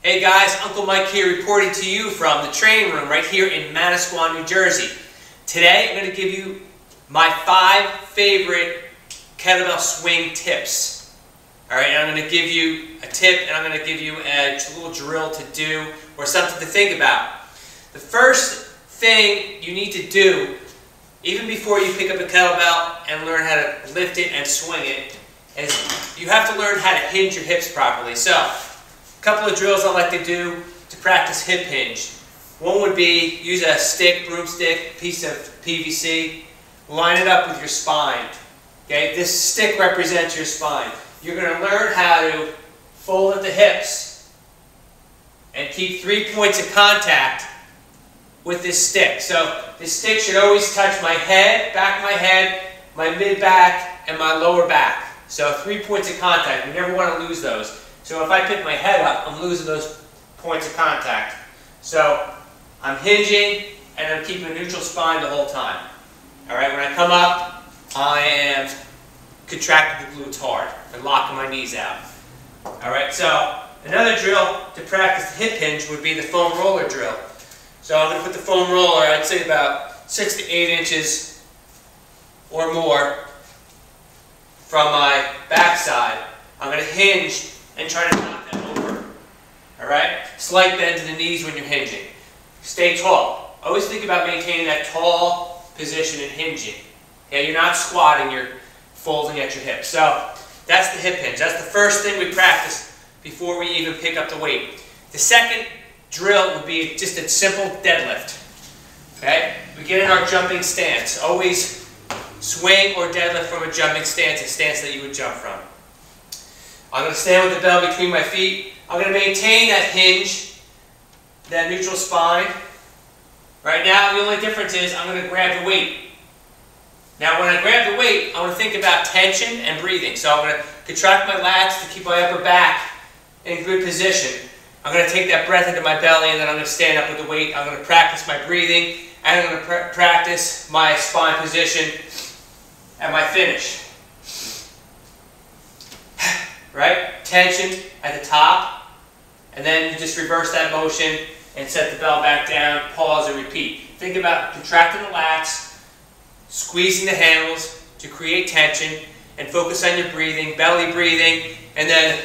Hey guys, Uncle Mike here reporting to you from the training room right here in Manasquan, New Jersey. Today I'm going to give you my 5 favorite kettlebell swing tips. Alright, I'm going to give you a tip and I'm going to give you a little drill to do or something to think about. The first thing you need to do, even before you pick up a kettlebell and learn how to lift it and swing it, is you have to learn how to hinge your hips properly. So, a couple of drills I like to do to practice hip hinge. One would be use a stick, broomstick, piece of PVC, line it up with your spine. Okay, this stick represents your spine. You're going to learn how to fold at the hips and keep 3 points of contact with this stick. So this stick should always touch my head, back of my head, my mid-back, and my lower back. So 3 points of contact. You never want to lose those. So if I pick my head up, I'm losing those points of contact. So I'm hinging and I'm keeping a neutral spine the whole time. Alright, when I come up, I am contracting the glutes hard and locking my knees out. Alright, so another drill to practice the hip hinge would be the foam roller drill. So I'm going to put the foam roller, I'd say about 6 to 8 inches or more from my backside. I'm going to hinge and try to knock that over. Alright? Slight bend to the knees when you're hinging. Stay tall. Always think about maintaining that tall position and hinging. Okay? You're not squatting, you're folding at your hips. So that's the hip hinge. That's the first thing we practice before we even pick up the weight. The second drill would be just a simple deadlift. Okay? We get in our jumping stance. Always swing or deadlift from a jumping stance, a stance that you would jump from. I'm going to stand with the bell between my feet. I'm going to maintain that hinge, that neutral spine. Right now, the only difference is I'm going to grab the weight. Now, when I grab the weight, I want to think about tension and breathing. So I'm going to contract my lats to keep my upper back in good position. I'm going to take that breath into my belly, and then I'm going to stand up with the weight. I'm going to practice my breathing, and I'm going to practice my spine position and my finish. Right? Tension at the top, and then you just reverse that motion and set the bell back down, pause, and repeat. Think about contracting the lats, squeezing the handles to create tension, and focus on your breathing, belly breathing, and then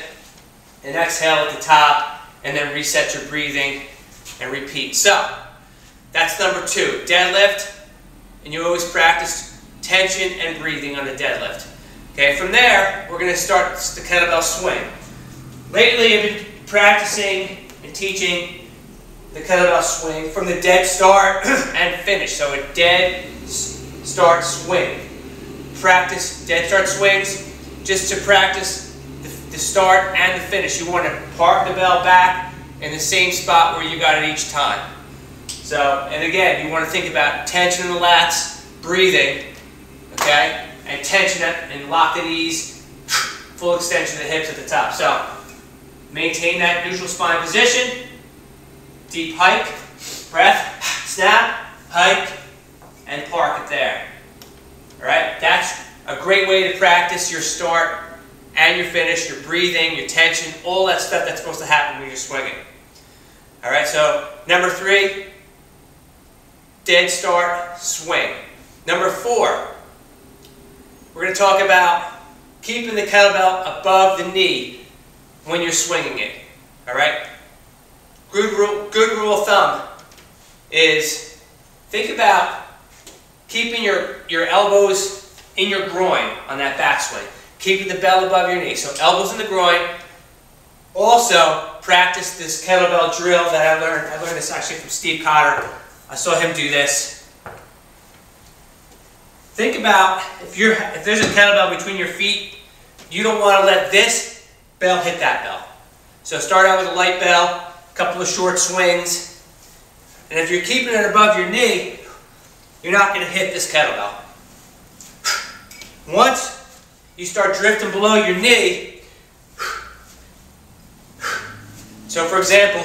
an exhale at the top, and then reset your breathing and repeat. So, that's number 2, deadlift, and you always practice tension and breathing on the deadlift. Okay, from there, we're going to start the kettlebell swing. Lately, I've been practicing and teaching the kettlebell swing from the dead start and finish. So a dead start swing. Practice dead start swings just to practice the start and the finish. You want to park the bell back in the same spot where you got it each time. So, and again, you want to think about tension in the lats, breathing, okay? And tension and lock the knees, full extension of the hips at the top. So, maintain that neutral spine position, deep hike, breath, snap, hike, and park it there. Alright, that's a great way to practice your start and your finish, your breathing, your tension, all that stuff that's supposed to happen when you're swinging. Alright, so number 3, dead start, swing. Number 4, we're going to talk about keeping the kettlebell above the knee when you're swinging it. Alright? Good rule of thumb is think about keeping your elbows in your groin on that backswing. Keeping the bell above your knee. So elbows in the groin. Also, practice this kettlebell drill that I learned. I learned this actually from Steve Cotter. I saw him do this. Think about if there's a kettlebell between your feet, you don't want to let this bell hit that bell. So start out with a light bell, a couple of short swings, and if you're keeping it above your knee, you're not going to hit this kettlebell. Once you start drifting below your knee, so for example,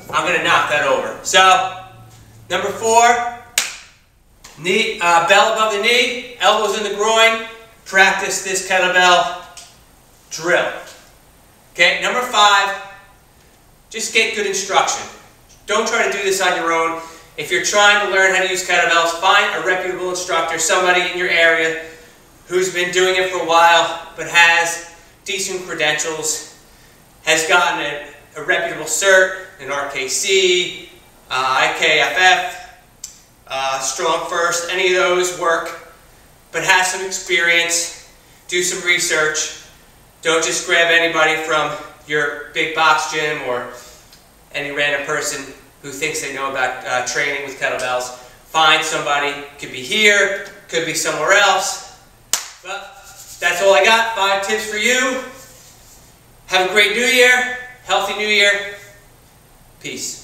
I'm going to knock that over. So, number 4, knee, bell above the knee, elbows in the groin, practice this kettlebell drill. Okay, number 5, just get good instruction. Don't try to do this on your own. If you're trying to learn how to use kettlebells, find a reputable instructor, somebody in your area who's been doing it for a while but has decent credentials, has gotten a reputable cert, an RKC, IKFF, Strong First, any of those work, but has some experience. Do some research. Don't just grab anybody from your big box gym or any random person who thinks they know about training with kettlebells. Find somebody, could be here, could be somewhere else. But that's all I got. 5 tips for you. Have a great new year, healthy new year. Peace.